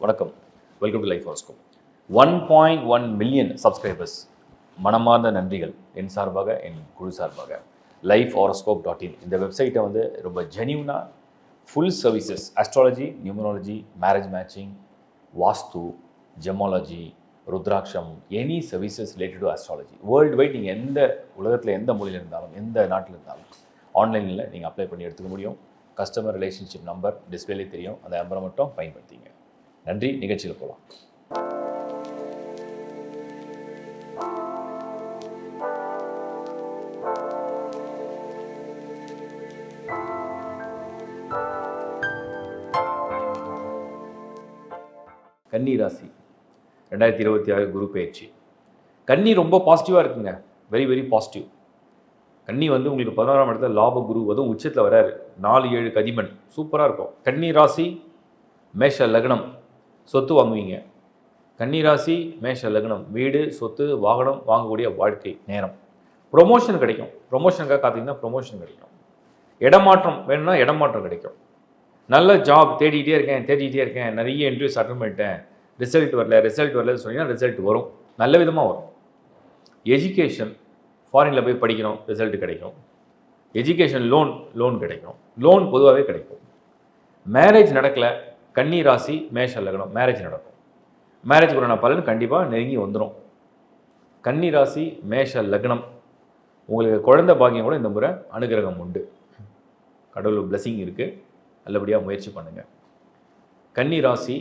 வணக்கம், welcome to life horoscope. 1.1 million subscribers. மனமார்ந்த நன்றிகள் என் சார்பாக, என் குழு சார்பாக. lifehoroscope.in இந்த வெப்சைட்டை வந்து ரொம்ப ஜென்யூனாக full services, astrology, numerology, marriage matching, Vastu, gemology, ருத்ராட்சம், any services related to astrology worldwide. நீங்கள் எந்த உலகத்தில் எந்த மொழியில் இருந்தாலும், எந்த நாட்டில் இருந்தாலும் ஆன்லைனில் நீங்கள் அப்ளை பண்ணி எடுத்துக்க முடியும். கஸ்டமர் ரிலேஷன்ஷிப் நம்பர் டிஸ்பிளேலே தெரியும், அந்த நம்பரை மட்டும் பயன்படுத்திங்க. நன்றி. நிகழ்ச்சியில் போகலாம். கன்னி ராசி 2026 குரு பயிற்சி. கன்னி ரொம்ப பாசிட்டிவாக இருக்குங்க, வெரி வெரி பாசிட்டிவ். கன்னி வந்து உங்களுக்கு 11ஆம் இடத்துல லாப குரு, அதுவும் உச்சத்தில் வராரு. 4-7 கதிமன், சூப்பராக இருக்கும். கன்னி ராசி மேஷ லக்னம், சொத்து வாங்குவீங்க. கன்னி ராசி மேஷ லக்னம், வீடு, சொத்து, வாகனம் வாங்கக்கூடிய வாழ்க்கை நேரம். ப்ரொமோஷன் கிடைக்கும். ப்ரொமோஷனுக்காக காத்திங்கன்னா ப்ரொமோஷன் கிடைக்கும். இடமாற்றம் வேணும்னா இடமாற்றம் கிடைக்கும். நல்ல ஜாப் தேடிகிட்டே இருக்கேன், நிறைய இன்டர்வியூஸ் அட்டன் பண்ணிட்டேன், ரிசல்ட் வரலன்னு சொன்னீங்கன்னா ரிசல்ட் வரும், நல்ல விதமாக வரும். எஜுகேஷன், ஃபாரினில் போய் படிக்கணும், ரிசல்ட் கிடைக்கும். எஜுகேஷன் லோன் கிடைக்கும். லோன் பொதுவாகவே கிடைக்கும். மேரேஜ் நடக்கலை, கன்னி ராசி மேஷ லக்னம், மேரேஜ் நடக்கும். மேரேஜ் கூட பலன் கண்டிப்பாக நெருங்கி வந்துடும். கன்னி ராசி மேஷ லக்னம், உங்களுக்கு குழந்தை பாக்கியம் கூட இந்த முறை அனுகிரகம் உண்டு. கடவுள் பிளஸிங் இருக்குது, நல்லபடியாக முயற்சி பண்ணுங்கள். கன்னி ராசி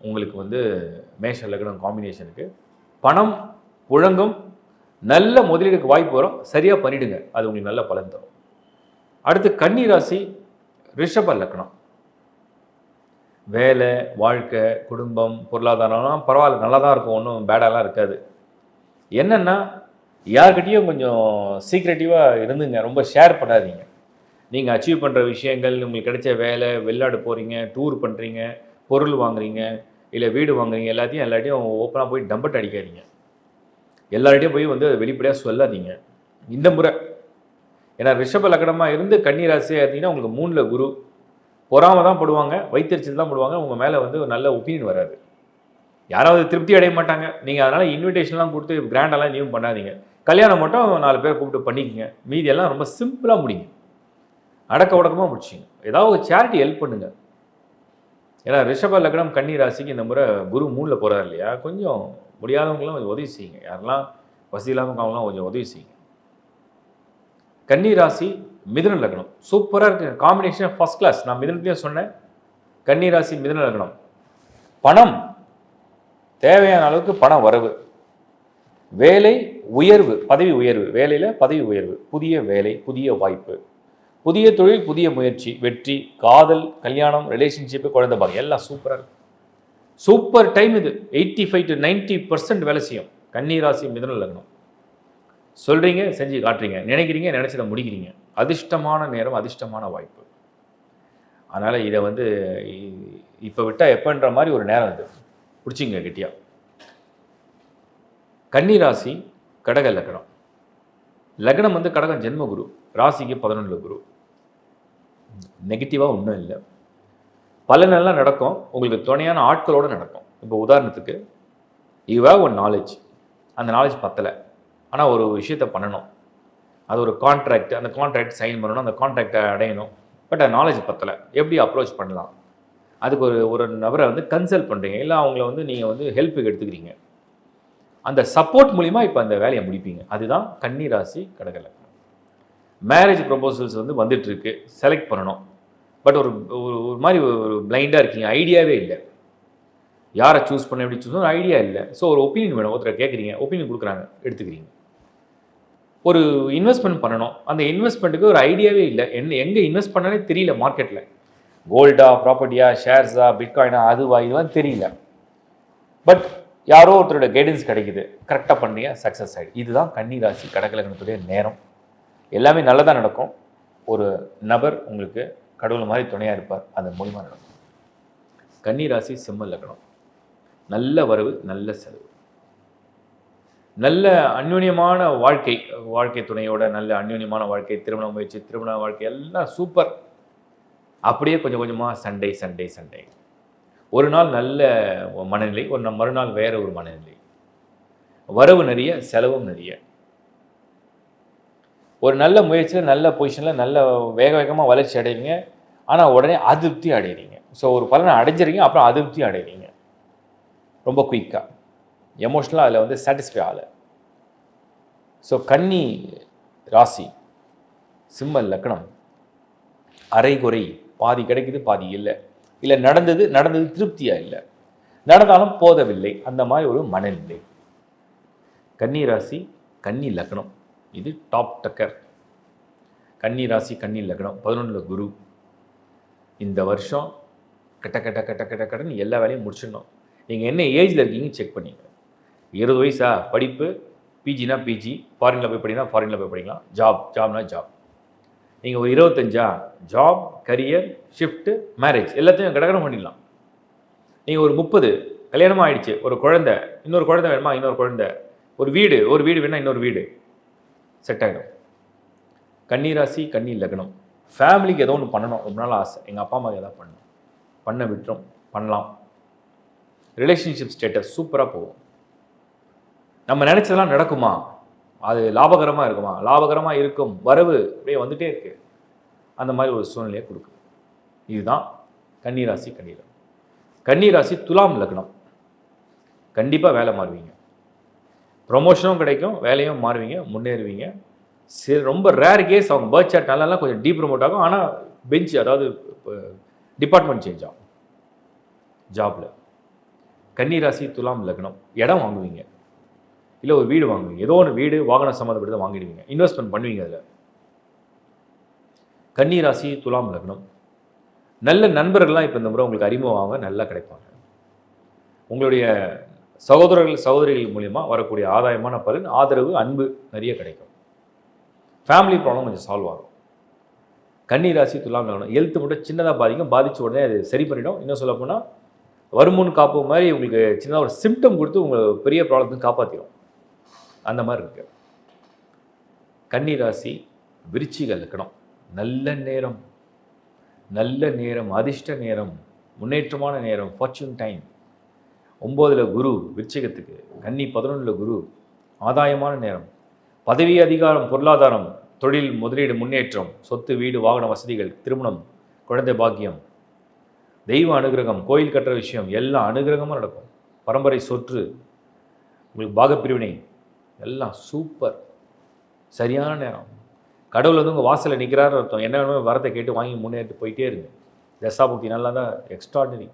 உங்களுக்கு வந்து மேஷ லக்னம் காம்பினேஷனுக்கு பணம் புழங்கும், நல்ல முதலீடுக்கு வாய்ப்பு வரும். சரியாக பண்ணிவிடுங்க, அது உங்களுக்கு நல்ல பலன் தரும். அடுத்து கன்னி ராசி ரிஷப லக்னம். வேலை, வாழ்க்கை, குடும்பம், பொருளாதாரம்லாம் பரவாயில்ல, நல்லா தான் இருக்கும், ஒன்றும் பேடாலாம் இருக்காது. என்னென்னா யார்கிட்டையும் கொஞ்சம் சீக்ரெட்டிவாக இருந்துங்க, ரொம்ப ஷேர் பண்ணாதீங்க. நீங்கள் அச்சீவ் பண்ணுற விஷயங்கள், உங்களுக்கு கிடைச்ச வேலை, வெளிநாடு போகிறீங்க, டூர் பண்ணுறீங்க, பொருள் வாங்குறீங்க, இல்லை வீடு வாங்குறீங்க, எல்லாத்தையும் ஓப்பனாக போய் டம்பட் அடிக்காதீங்க. எல்லார்ட்டையும் போய் வந்து வெளிப்படையாக சொல்லாதீங்க இந்த முறை. ஏன்னா ரிஷப லக்னமாக இருந்து கன்னி ராசியாக இருந்தீங்கன்னா உங்களுக்கு 3ல் குரு, பொறாம தான் படுவாங்க, வைத்தறிச்சல் தான் படுவாங்க. உங்கள் மேலே வந்து ஒரு நல்ல ஒப்பீனியன் வராது, யாராவது திருப்தி அடைய மாட்டாங்க. நீங்கள் அதனால் இன்விடேஷன்லாம் கொடுத்து கிராண்டெல்லாம் எதுவும் பண்ணாதீங்க. கல்யாணம் மட்டும் 4 பேர் கூப்பிட்டு பண்ணிக்கோங்க, மீதியெல்லாம் ரொம்ப சிம்பிளாக முடிங்க, அடக்க உடக்கமாக முடிச்சிங்க. ஏதாவது ஒரு சேரிட்டி ஹெல்ப் பண்ணுங்கள். ஏன்னா ரிஷப லக்னம் கன்னி ராசிக்கு இந்த முறை குரு 3ல் போகிறார் இல்லையா, கொஞ்சம் முடியாதவங்களாம் கொஞ்சம் உதவி செய்யுங்க. யாரெல்லாம் வசதி இல்லாதவங்களாம் கொஞ்சம் உதவி செய்யுங்க. கன்னி ராசி மிதுன லக்னம், சூப்பராக இருக்குது காம்பினேஷன், ஃபர்ஸ்ட் கிளாஸ். நான் மிதுனத்தையும் சொன்னேன். கன்னி ராசி மிதுன லக்னம், பணம் தேவையான அளவுக்கு பணம் வரவு, வேலை உயர்வு, பதவி உயர்வு, வேலையில் பதவி உயர்வு, புதிய வேலை, புதிய வாய்ப்பு, புதிய தொழில், புதிய முயற்சி, வெற்றி, காதல், கல்யாணம், ரிலேஷன்ஷிப்பு, குழந்தை பாக்கியம், எல்லாம் சூப்பராக இருக்கு. சூப்பர் டைம் இது. 85 to 90% வேலை செய்யும் கன்னி ராசி மிதுன லக்னம். சொல்கிறீங்க, செஞ்சு காட்டுறீங்க, நினைக்கிறீங்க, நினச்சதை முடிக்கிறீங்க. அதிர்ஷ்டமான நேரம், அதிர்ஷ்டமான வாய்ப்பு. அதனால் இதை வந்து இப்போ விட்டால் எப்போன்ற மாதிரி ஒரு நேரம் இது, பிடிச்சிங்க கெட்டியா. கன்னி ராசி கடக லக்னம். லக்னம் வந்து கடகம் ஜென்மகுரு, ராசிக்கு 11ல் குரு. நெகட்டிவாக ஒன்றும் இல்லை, பலனெல்லாம் நடக்கும். உங்களுக்கு துணையான ஆட்களோடு நடக்கும். இப்போ உதாரணத்துக்கு யூ ஹேவ் ஒன் நாலேஜ், அந்த நாலேஜ் பத்தலை, ஆனால் ஒரு விஷயத்தை பண்ணணும், அது ஒரு கான்ட்ராக்ட், அந்த கான்ட்ராக்ட் சைன் பண்ணணும், அந்த கான்ட்ராக்டை அடையணும், பட் அந்த நாலேஜ் பத்தலை. எப்படி அப்ரோச் பண்ணலாம், அதுக்கு ஒரு நபரை வந்து கன்சல்ட் பண்ணுறீங்க, இல்லை அவங்கள வந்து நீங்கள் வந்து ஹெல்ப்புக்கு எடுத்துக்கிறீங்க. அந்த சப்போர்ட் மூலிமா இப்போ அந்த வேலையை முடிப்பீங்க. அதுதான் கன்னி ராசி கடக லக்னம். மேரேஜ் ப்ரொபோசல்ஸ் வந்து வந்துட்டுருக்கு, செலக்ட் பண்ணணும். பட் ஒரு மாதிரி ஒரு பிளைண்டாக இருக்கீங்க, ஐடியாவே இல்லை, யாரை சூஸ் பண்ண, எப்படி சூஸ் பண்ண ஐடியா இல்லை. ஸோ ஒரு ஒப்பீனியன் வேணும், ஒருத்தர் கேட்குறீங்க, ஒப்பீனியன் கொடுக்குறாங்க, எடுத்துக்கிறீங்க. ஒரு இன்வெஸ்ட்மெண்ட் பண்ணணும், அந்த இன்வெஸ்ட்மெண்ட்டுக்கு ஒரு ஐடியாவே இல்லை, எங்கே இன்வெஸ்ட் பண்ணனே தெரியல. மார்க்கெட்டில் கோல்டா, ப்ராப்பர்ட்டியா, ஷேர்ஸா, பிட்காயினா, அதுவா, இதுவாக தெரியல. பட் யாரோ ஒருத்தரோட கைடன்ஸ் கிடைக்குது, கரெக்டாக பண்ணுறீங்க, சக்ஸஸ் ஆகிடும். இதுதான் கன்னி ராசி கடக லக்னத்துடைய நேரம். எல்லாமே நல்லதாக நடக்கும். ஒரு நபர் உங்களுக்கு கடவுள் மாதிரி துணையாக இருப்பார், அதன் மூலிமா நடக்கும். கன்னி ராசி சிம்ம லக்னம், நல்ல வரவு, நல்ல செலவு, நல்ல அந்யோன்யமான வாழ்க்கை துணையோட நல்ல அந்யோன்யமான வாழ்க்கை, திருமண முயற்சி, திருமண வாழ்க்கை எல்லாம் சூப்பர். அப்படியே கொஞ்சம் கொஞ்சமாக சண்டை. ஒரு நாள் நல்ல மனநிலை, மறுநாள் வேற ஒரு மனநிலை. வரவு நிறைய, செலவும் நிறைய. ஒரு நல்ல முயற்சியில் நல்ல பொசிஷனில் நல்ல வேகமாக வளர்ச்சி அடைவீங்க. ஆனால் உடனே அதிருப்தி அடைகிறீங்க. ஸோ ஒரு பலனை அடைஞ்சிருங்க, அப்புறம் அதிருப்தி அடைகிறீங்க ரொம்ப குயிக்காக. எமோஷ்னலாக அதில் வந்து சாட்டிஸ்ஃபை ஆகலை. ஸோ கன்னி ராசி, சிம்ம லக்னம், அரைகுறை, பாதி கிடைக்குது பாதி இல்லை, இல்லை நடந்தது திருப்தியாக இல்லை, நடந்தாலும் போதவில்லை, அந்த மாதிரி ஒரு மனநிலை. கன்னி ராசி, கன்னி லக்னம், இது டாப் டக்கர். கன்னி ராசி, கன்னி லக்னம், 11 குரு. இந்த வருஷம் கட்டன்னு எல்லா வேலையும் முடிச்சிடணும். நீங்கள் என்ன ஏஜில் இருக்கீங்க செக் பண்ணிங்க. 20 வயசா, படிப்பு, பிஜினா பிஜி, ஃபாரினில் போய் படிங்கன்னா ஃபாரினில் போய் படிக்கலாம், ஜாப்னா ஜாப். நீங்கள் ஒரு 25, ஜாப், கரியர், ஷிஃப்ட்டு, மேரேஜ் எல்லாத்தையும் கடகடம் பண்ணிடலாம். நீங்கள் ஒரு 30, கல்யாணமாக ஆகிடுச்சு, ஒரு குழந்தை, இன்னொரு குழந்தை வேணுமா, இன்னொரு குழந்தை, ஒரு வீடு வேணால் இன்னொரு வீடு செட் ஆகிடும். கன்னிராசி, கன்னி லக்னம், ஃபேமிலிக்கு ஏதோ ஒன்று பண்ணணும், ரொம்ப நாள் ஆசை, எங்கள் அப்பா அம்மாவுக்கு எதாவது பண்ணணும், பண்ண விட்டுரும், பண்ணலாம். ரிலேஷன்ஷிப் ஸ்டேட்டஸ் சூப்பராக போகும். நம்ம நினச்சதெல்லாம் நடக்குமா, அது லாபகரமாக இருக்குமா, லாபகரமாக இருக்கும், வரவு அப்படியே வந்துகிட்டே இருக்கு, அந்த மாதிரி ஒரு சூழ்நிலையை கொடுக்குது. இதுதான் கன்னிராசி, கன்னி லக்னம். கன்னிராசி, துலாம் லக்னம், கண்டிப்பாக வேலை மாறுவீங்க, ப்ரொமோஷனும் கிடைக்கும், வேலையும் மாறுவீங்க, முன்னேறுவீங்க. சரி, ரொம்ப ரேர் கேஸ் அவங்க பர்த் சார்ட் நல்லாலாம் கொஞ்சம் டீப் ப்ரமோட் ஆகும், ஆனால் பெஞ்ச், அதாவது டிபார்ட்மெண்ட் சேஞ்ச் ஆகும் ஜாபில். கன்னிராசி, துலாம் லக்னம், இடம் வாங்குவீங்க, இல்லை ஒரு வீடு வாங்குவீங்க, ஏதோ ஒன்று வீடு வாகனம் சம்மந்தப்பட்டு வாங்கிடுவீங்க, இன்வெஸ்ட்மெண்ட் பண்ணுவீங்க அதில். கன்னிராசி, துலாம் லக்னம், நல்ல நண்பர்கள்லாம் இப்போ இந்த முறை உங்களுக்கு அறிமுகமாக நல்லா கிடைப்பாங்க. உங்களுடைய சகோதரிகள் மூலிமா வரக்கூடிய ஆதாயமான பலன், ஆதரவு, அன்பு நிறைய கிடைக்கும். ஃபேமிலி ப்ராப்ளம் கொஞ்சம் சால்வ் ஆகும். கன்னிராசி, துலாம் லக்னம், ஹெல்த்து மட்டும் சின்னதாக பாதிக்கும், பாதித்த உடனே அது சரி பண்ணிடும். இன்னும் சொல்ல போனால் வருமுன் காப்பு மாதிரி உங்களுக்கு சின்னதாக ஒரு சிம்டம் கொடுத்து உங்களை பெரிய ப்ராப்ளத்துக்கு காப்பாற்றிடும், அந்த மாதிரி இருக்கு. கன்னிராசி, விருச்சிக லக்னம், நல்ல நேரம், அதிர்ஷ்ட நேரம், முன்னேற்றமான நேரம், ஃபார்ச்சூன் டைம். 9 குரு விருச்சிகத்துக்கு, கன்னி 11 குரு, ஆதாயமான நேரம், பதவி, அதிகாரம், பொருளாதாரம், தொழில், முதலீடு, முன்னேற்றம், சொத்து, வீடு, வாகன வசதிகள், திருமணம், குழந்தை பாக்கியம், தெய்வ அனுகிரகம், கோயில் கட்டுற விஷயம் எல்லாம் அனுகிரகமாக நடக்கும். பரம்பரை சொத்து, உங்களுக்கு பாகப்பிரிவினை எல்லாம் சூப்பர், சரியான நேரம். கடவுள் வந்து உங்கள் வாசலில் நிற்கிறாரு அர்த்தம். என்ன வேணுமோ வரத்தை கேட்டு வாங்கி முன்னேறிட்டு போயிட்டே இருங்க. தசாபுக்தி நல்லா தான், எக்ஸ்ட்ராடினரி.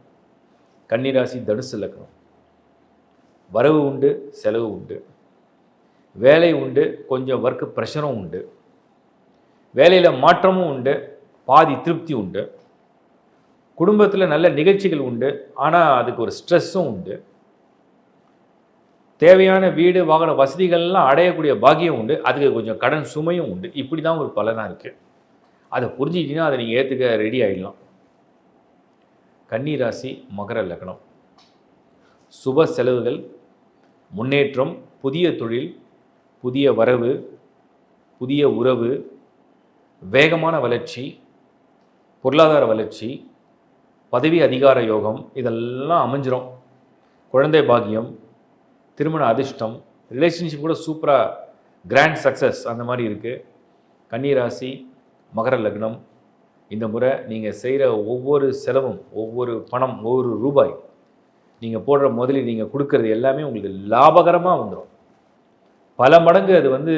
கன்னிராசி, தனுசு லக்னம், வரவு உண்டு, செலவு உண்டு, வேலை உண்டு, கொஞ்சம் ஒர்க்கு ப்ரெஷரும் உண்டு, வேலையில் மாற்றமும் உண்டு, பாதி திருப்தி உண்டு, குடும்பத்தில் நல்ல நிகழ்ச்சிகள் உண்டு, ஆனால் அதுக்கு ஒரு ஸ்ட்ரெஸ்ஸும் உண்டு, தேவையான வீடு வாகன வசதிகள்லாம் அடையக்கூடிய பாக்கியம் உண்டு, அதுக்கு கொஞ்சம் கடன் சுமையும் உண்டு. இப்படி தான் ஒரு பலனாக இருக்குது. அதை புரிஞ்சுக்கிட்டீங்கன்னா அதை நீங்கள் ஏற்றுக்க ரெடி ஆகிடலாம். கன்னிராசி, மகர லக்னம், சுப செலவுகள், முன்னேற்றம், புதிய தொழில், புதிய வரவு, புதிய உறவு, வேகமான வளர்ச்சி, பொருளாதார வளர்ச்சி, பதவி, அதிகார யோகம், இதெல்லாம் அமைஞ்சிரும். குழந்தை பாக்கியம், திருமண அதிர்ஷ்டம், ரிலேஷன்ஷிப் கூட சூப்பராக கிராண்ட் சக்ஸஸ், அந்த மாதிரி இருக்குது. கன்னிராசி, மகர லக்னம், இந்த முறை நீங்கள் செய்கிற ஒவ்வொரு செலவும், ஒவ்வொரு பணம், ஒவ்வொரு ரூபாய், நீங்கள் போடுற முதலில் நீங்கள் கொடுக்கறது எல்லாமே உங்களுக்கு லாபகரமாக வந்துடும். பல மடங்கு அது வந்து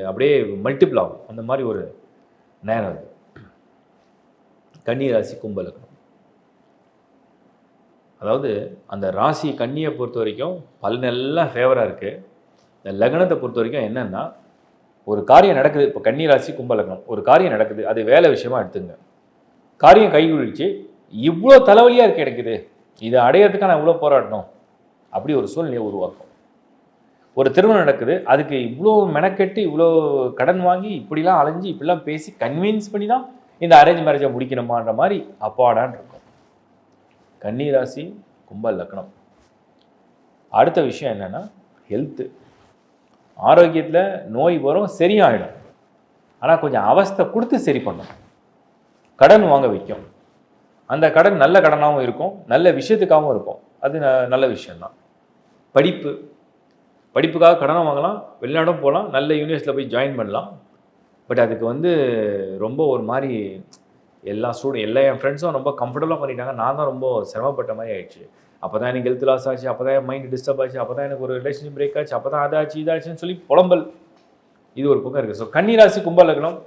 அப்படியே மல்டிபிள் ஆகும், அந்த மாதிரி ஒரு நேரம் அது. கன்னிராசி, கும்ப லக்னம், அதாவது அந்த ராசி கன்னியை பொறுத்த வரைக்கும் பலனெல்லாம் ஃபேவராக இருக்குது. இந்த லக்னத்தை பொறுத்த வரைக்கும் என்னென்னா, ஒரு காரியம் நடக்குது, இப்போ கன்னிராசி, கும்ப லக்னம், ஒரு காரியம் நடக்குது, அது வேலை விஷயமா எடுத்துங்க. காரியம் கைகூடிச்சு, இவ்வளோ தலைவலியாக கிடைக்குது, இதை அடையிறதுக்காக நான் இவ்வளோ போராடணும், அப்படி ஒரு சூழ்நிலையை உருவாக்கும். ஒரு திருமணம் நடக்குது, அதுக்கு இவ்வளோ மெனக்கெட்டு, இவ்வளோ கடன் வாங்கி, இப்படிலாம் அலைஞ்சு, இப்படிலாம் பேசி கன்வின்ஸ் பண்ணி தான் இந்த அரேஞ்ச் மேரேஜை முடிக்கணுமான்ற மாதிரி அப்பாடான் இருக்கும். கன்னிராசி, கும்ப லக்னம். அடுத்த விஷயம் என்னென்னா ஹெல்த்து. ஆரோக்கியத்தில் நோய் வரும், சரியாயிடும், ஆனால் கொஞ்சம் அவஸ்தை கொடுத்து சரி பண்ணும். கடன் வாங்க வைக்கும், அந்த கடன் நல்ல கடனாகவும் இருக்கும், நல்ல விஷயத்துக்காகவும் இருக்கும். அது நல்ல விஷயம்தான். படிப்புக்காக கடனும் வாங்கலாம், வெளிநாடும் போகலாம், நல்ல யூனிவர்சிட்டியில் போய் ஜாயின் பண்ணலாம். பட் அதுக்கு வந்து ரொம்ப ஒரு மாதிரி எல்லா என் ஃப்ரெண்ட்ஸும் ரொம்ப கம்ஃபர்டபுளாக பண்ணிட்டாங்க. நான் தான் ரொம்ப சிரமப்பட்ட மாதிரி ஆயிடுச்சு. அப்போ தான் எனக்கு ஹெல்த் லாஸ் ஆச்சு, அப்போ தான் என் மைண்ட் டிஸ்டர்ப் ஆச்சு, அப்போ தான் எனக்கு ஒரு ரிலேஷன்ஷிப் பிரேக் ஆச்சு, அப்போ தான் அதாச்சு இதாச்சுன்னு சொல்லி புலம்பல். இது ஒரு பக்கம் இருக்குது. ஸோ கன்னி ராசி கும்ப லக்னம்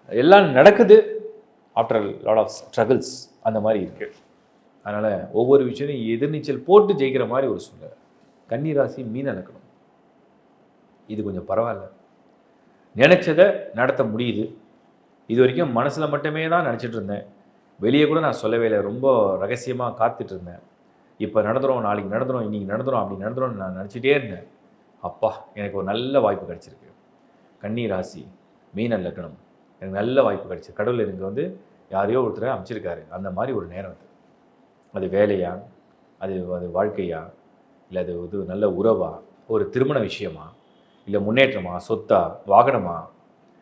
எல்லாம் நடக்குது ஆஃப்டர் லாட் ஆஃப் ஸ்ட்ரகிள்ஸ் அந்த மாதிரி இருக்குது. அதனால் ஒவ்வொரு விஷயத்தையும் எதிர்நீச்சல் போட்டு ஜெயிக்கிற மாதிரி ஒரு சூழ்நிலை. கன்னி ராசி மீன லக்னம் இது கொஞ்சம் பரவாயில்ல, நினச்சதை நடத்த முடியுது. இது வரைக்கும் மனசில் மட்டுமே தான் நினச்சிட்டு இருந்தேன், வெளியே கூட நான் சொல்லவே இல்லை, ரொம்ப ரகசியமாக காத்துட்டு இருந்தேன். இப்போ நடந்துடும், நாளைக்கு நடந்துடும், இன்றைக்கி நடந்துடும், அப்படி நடந்துடும் நான் நினச்சிட்டே இருந்தேன். அப்பா எனக்கு ஒரு நல்ல வாய்ப்பு கிடச்சிருக்கு. கன்னி ராசி மீன லக்னம் எனக்கு நல்ல வாய்ப்பு கிடச்சி கடவுள் எனக்கு வந்து யாரையோ ஒருத்தரை அமைச்சிருக்காரு. அந்த மாதிரி ஒரு நேரம் அது வேலையா, அது வாழ்க்கையா, இல்லை அது இது நல்ல உறவா, ஒரு திருமண விஷயமா, இல்லை முன்னேற்றமா, சொத்தா, வாகனமா,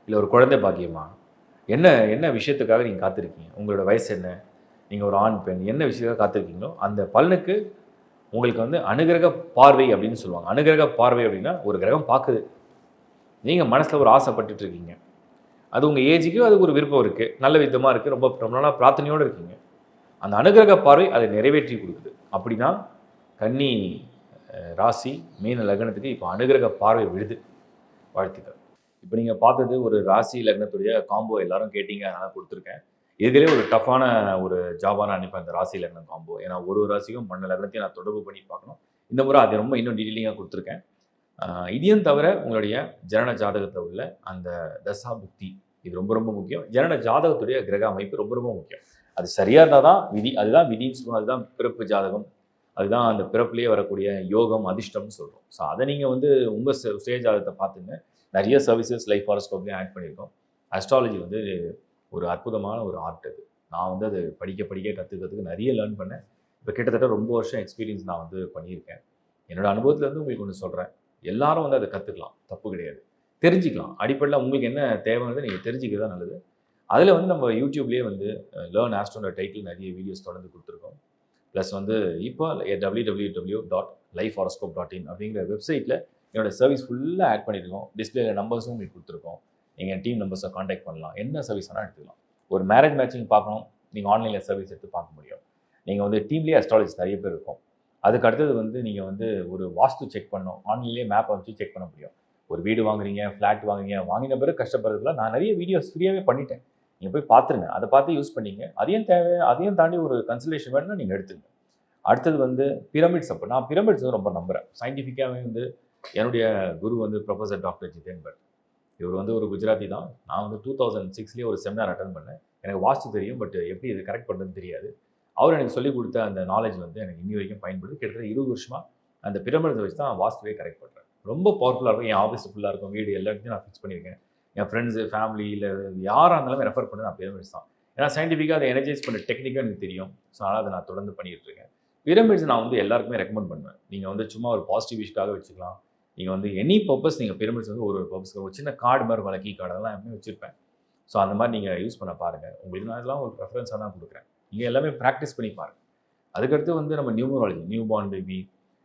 இல்லை ஒரு குழந்தை பாக்கியமா, என்ன விஷயத்துக்காக நீங்கள் காத்திருக்கீங்க, உங்களோட வயசு என்ன, நீங்கள் ஒரு ஆண் பெண் என்ன விஷயத்துக்காக காத்திருக்கீங்களோ அந்த பலனுக்கு உங்களுக்கு வந்து அனுகிரக பார்வை அப்படின்னு சொல்லுவாங்க. அனுகிரக பார்வை அப்படின்னா ஒரு கிரகம் பார்க்குது, நீங்கள் மனசில் ஒரு ஆசைப்பட்டுட்டு இருக்கீங்க, அது உங்கள் ஏஜுக்கு அதுக்கு ஒரு விருப்பம் இருக்குது, நல்ல விதமாக இருக்குது, ரொம்ப நாளாக பிரார்த்தனையோடு இருக்கீங்க, அந்த அனுகிரக பார்வை அதை நிறைவேற்றி கொடுக்குது. அப்படின்னா கன்னி ராசி மீன லக்னத்துக்கு இப்போ அனுகிரக பார்வை விழுது. வாழ்த்துக்கள். இப்போ நீங்கள் பார்த்தது ஒரு ராசி லக்னத்துடைய காம்போ எல்லாரும் கேட்டீங்க, அதனால் கொடுத்துருக்கேன். இதுலேயே ஒரு டஃப்பான ஒரு ஜாபாக நான் நினைப்பேன் இந்த ராசி லக்னம் காம்போ. ஏன்னா ஒரு ராசிக்கும் மண்ண லக்னத்தையும் நான் தொடர்பு பண்ணி பார்க்கணும். இந்த முறை அது ரொம்ப இன்னும் டீட்டெயிலிங்காக கொடுத்துருக்கேன். இதையும் தவிர உங்களுடைய ஜனன ஜாதகத்தில் உள்ள அந்த தசா புக்தி இது ரொம்ப ரொம்ப முக்கியம். ஜனன ஜாதகத்துடைய கிரக அமைப்பு ரொம்ப ரொம்ப முக்கியம். அது சரியாக இருந்தால் தான் விதி, அதுதான் விதின்னு சொல்லுவோம், அதுதான் பிறப்பு ஜாதகம், அதுதான் அந்த பிறப்புலேயே வரக்கூடிய யோகம் அதிர்ஷ்டம்னு சொல்கிறோம். ஸோ அதை நீங்கள் வந்து உங்கள் சுய ஜாதகத்தை பார்த்துங்க. நிறைய சர்வீசஸ் லைஃப் ஹாரோஸ்கோப்லேயும் ஆட் பண்ணியிருக்கோம். அஸ்ட்ராலஜி வந்து ஒரு அற்புதமான ஒரு ஆர்ட் அது. நான் வந்து அது படிக்க கற்றுக்கிறதுக்கு நிறைய லேர்ன் பண்ணேன். இப்போ கிட்டத்தட்ட ரொம்ப வருஷம் எக்ஸ்பீரியன்ஸ் நான் வந்து பண்ணியிருக்கேன். என்னோடய அனுபவத்துலேருந்து உங்களுக்கு ஒன்று சொல்கிறேன், எல்லாரும் வந்து அதை கற்றுக்கலாம், தப்பு கிடையாது, தெரிஞ்சுக்கலாம். அடிப்படையில் உங்களுக்கு என்ன தேவைங்கிறது நீங்கள் தெரிஞ்சுக்கிறது தான் நல்லது. அதில் வந்து நம்ம யூடியூப்லேயே வந்து லேர்ன் ஆஸ்ட்ரோன்ற டைட்டில் நிறைய வீடியோஸ் தொடர்ந்து கொடுத்துருக்கோம். ப்ளஸ் வந்து இப்போ www.lifehoroscope.in அப்படிங்கிற வெப்சைட்டில் என்னோடய சர்வீஸ் ஃபுல்லாக ஆட் பண்ணியிருக்கோம். டிஸ்பிளேல நம்பர்ஸும் உங்களுக்கு கொடுத்துருக்கோம். நீங்கள் டீம் நம்பர்ஸை காண்டாக்ட் பண்ணலாம், என்ன சர்வீஸ் வேணால் எடுத்துக்கலாம். ஒரு மேரேஜ் மேட்சிங் பார்க்கணும், நீங்கள் ஆன்லைனில் சர்வீஸ் எடுத்து பார்க்க முடியும். நீங்கள் வந்து டீம்லேயே அஸ்ட்ராலஜிஸ்ட் நிறைய பேர் இருக்கும். அதுக்கு அடுத்தது வந்து நீங்கள் வந்து ஒரு வாஸ்து செக் பண்ணணும், ஆன்லைன்லேயே மேப் வச்சு செக் பண்ண முடியும். ஒரு வீடு வாங்குறீங்க, ஃப்ளாட் வாங்குறீங்க, வாங்கின பிறகு கஷ்டப்படுறதுல நான் நிறைய வீடியோஸ் ஃப்ரீயாகவே பண்ணிட்டேன். நீங்கள் போய் பார்த்துருங்க, அதை பார்த்து யூஸ் பண்ணிங்க. அதையும் தாண்டி ஒரு கன்சல்டேஷன் வேணும்னா நீங்கள் எடுத்துங்க. அடுத்தது வந்து பிரமிட்ஸ். அப்போ நான் பிரமிட்ஸ் வந்து ரொம்ப நம்புகிறேன். சயின்டிஃபிக்காகவே வந்து என்னுடைய குரு வந்து ப்ரொஃபஸர் டாக்டர் ஜிதேன் பட். இவர் வந்து ஒரு குஜராத்தி தான். நான் வந்து 2006 ஒரு செமினார் அட்டன் பண்ணேன். எனக்கு வாஸ்து தெரியும், பட் எப்படி இது கரெக்ட் பண்ணுறதுன்னு தெரியாது. அவர் எனக்கு சொல்லிக் கொடுத்த அந்த நாலேஜ் வந்து எனக்கு இன்னி வரைக்கும் பயன்படுது. கிட்டத்தட்ட 20 வருஷமாக அந்த பிரமிட்ஸை வச்சு தான் வாஸ்துவே கரெக்ட் பண்ணுறேன். ரொம்ப பவர்ஃபுல்லாக இருக்கும். என் ஆஃபீஸ் ஃபுல்லாக இருக்கும், வீடு எல்லா இடத்தையும் நான் ஃபிக்ஸ் பண்ணியிருக்கேன். என் ஃப்ரெண்ட்ஸு, ஃபேமிலி இல்லை யாராக இருந்தாலும் ரெஃபர் பண்ணி நான் பிரமிட்ஸ் தான். ஏன்னா சயின்டிஃபிக்காக அதை எனர்ஜைஸ் பண்ண டெக்னிக்காக எனக்கு தெரியும். ஸோ அதனால் அதை நான் தொடர்ந்து பண்ணிகிட்டு இருக்கேன். பிரமிட்ஸ் நான் வந்து எல்லாருக்குமே ரெக்கமெண்ட் பண்ணுவேன். நீங்கள் வந்து சும்மா ஒரு பாசிட்டிவ் விஷயக்காக வச்சுக்கலாம். நீங்கள் வந்து எனி பர்பஸ் நீங்கள் பிரமிட்ஸ் வந்து ஒரு பர்பஸ்க்கு ஒரு சின்ன கார்டு மாதிரி இருக்கும், கீ கார்டு அதெல்லாம் எப்பவுமே வச்சுருப்பேன். ஸோ அந்த மாதிரி நீங்கள் யூஸ் பண்ண பாருங்கள். உங்களுக்கு நான் இதெல்லாம் ஒரு ரெஃபரன்ஸாக தான் கொடுக்குறேன். நீங்கள் எல்லாமே ப்ராக்டிஸ் பண்ணி பாருங்கள். அதுக்கடுத்து வந்து நம்ம நியூமராலஜி, நியூ பார்ன் பேபி,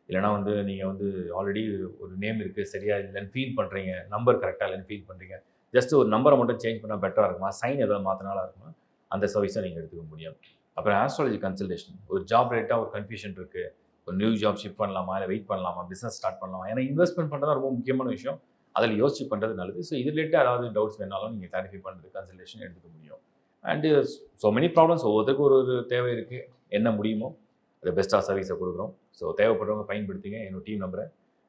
இல்லைனா வந்து நீங்கள் வந்து ஆல்ரெடி ஒரு நேம் இருக்குது சரியாக இல்லைன்னு ஃபீல் பண்ணுறீங்க, நம்பர் கரெக்டாக இல்லைன்னு ஃபீல் பண்ணுறீங்க, ஜஸ்ட் ஒரு நம்பரை மட்டும் சேஞ்ச் பண்ணால் பெட்டராக இருக்குமா, சைன் எதாவது மாற்றினாலும் இருக்குமா, அந்த சர்வீஸை நீங்கள் எடுத்துக்க முடியும். அப்புறம் ஆஸ்ட்ராலஜி கன்சல்டேஷன், ஒரு ஜாப் ரிலேட்டாக ஒரு கன்ஃபியூஷன் இருக்குது, ஒரு நியூ ஜாப் ஷிஃப்ட் பண்ணலாமா, இல்லை வெயிட் பண்ணலாமா, பிஸ்னஸ் ஸ்டார்ட் பண்ணலாமா, ஏன்னா இன்வெஸ்ட்மெண்ட் பண்ணுறது ரொம்ப முக்கியமான விஷயம், அதில் யோசிச்சு பண்ணுறது நல்லது. ஸோ இது ரிலேட்டாக ஏதாவது டவுட்ஸ் வேணாலும் நீங்கள் கிளாரிஃபை பண்ணுறது கன்சல்டேஷன் எடுத்துக்க முடியும். அண்டு ஸோ மெனி ப்ராப்ளம்ஸ், ஒவ்வொருத்தருக்கு ஒரு தேவை இருக்குது, என்ன முடியுமோ அதை பெஸ்ட்டாக சர்வீஸை கொடுக்குறோம். ஸோ தேவைப்படுறவங்க பயன்படுத்திங்க. என்னோட டீம் நம்பரை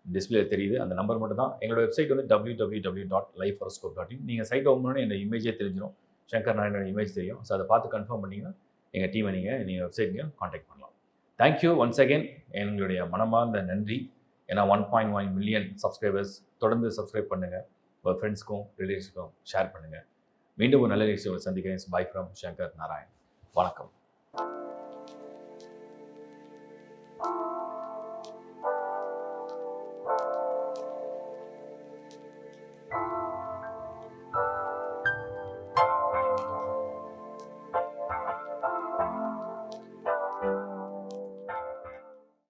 டிஸ்பிளே தெரியுது, அந்த நம்பர் மட்டும் தான். எங்களோட வெப்சைட் வந்து www.lifehoroscope.in. நீங்கள் சைட் ஓப்பன் பண்ணி என்னோட இமேஜே தெரிஞ்சிடும், சங்கர் நாராயணோட இமேஜ் தெரியும். ஸோ அதை பார்த்து கன்ஃபார்ம் பண்ணிங்கன்னா எங்கள் டீமை நீங்கள் வெப்சைட்லையும் காண்டாக்ட் பண்ணலாம். Thank you once again. எங்களுடைய மனமார்ந்த நன்றி. ஏன்னா 1.1 மில்லியன் சப்ஸ்கிரைபர்ஸ். தொடர்ந்து சப்ஸ்கிரைப் பண்ணுங்கள், உங்கள் ஃப்ரெண்ட்ஸ்க்கும் ரிலேட்டிவ்ஸ்க்கும் ஷேர் பண்ணுங்கள். மீண்டும் ஒரு நல்ல நிகழ்ச்சியை சந்திக்கிறேன். By from Shankar Narayan. வணக்கம்.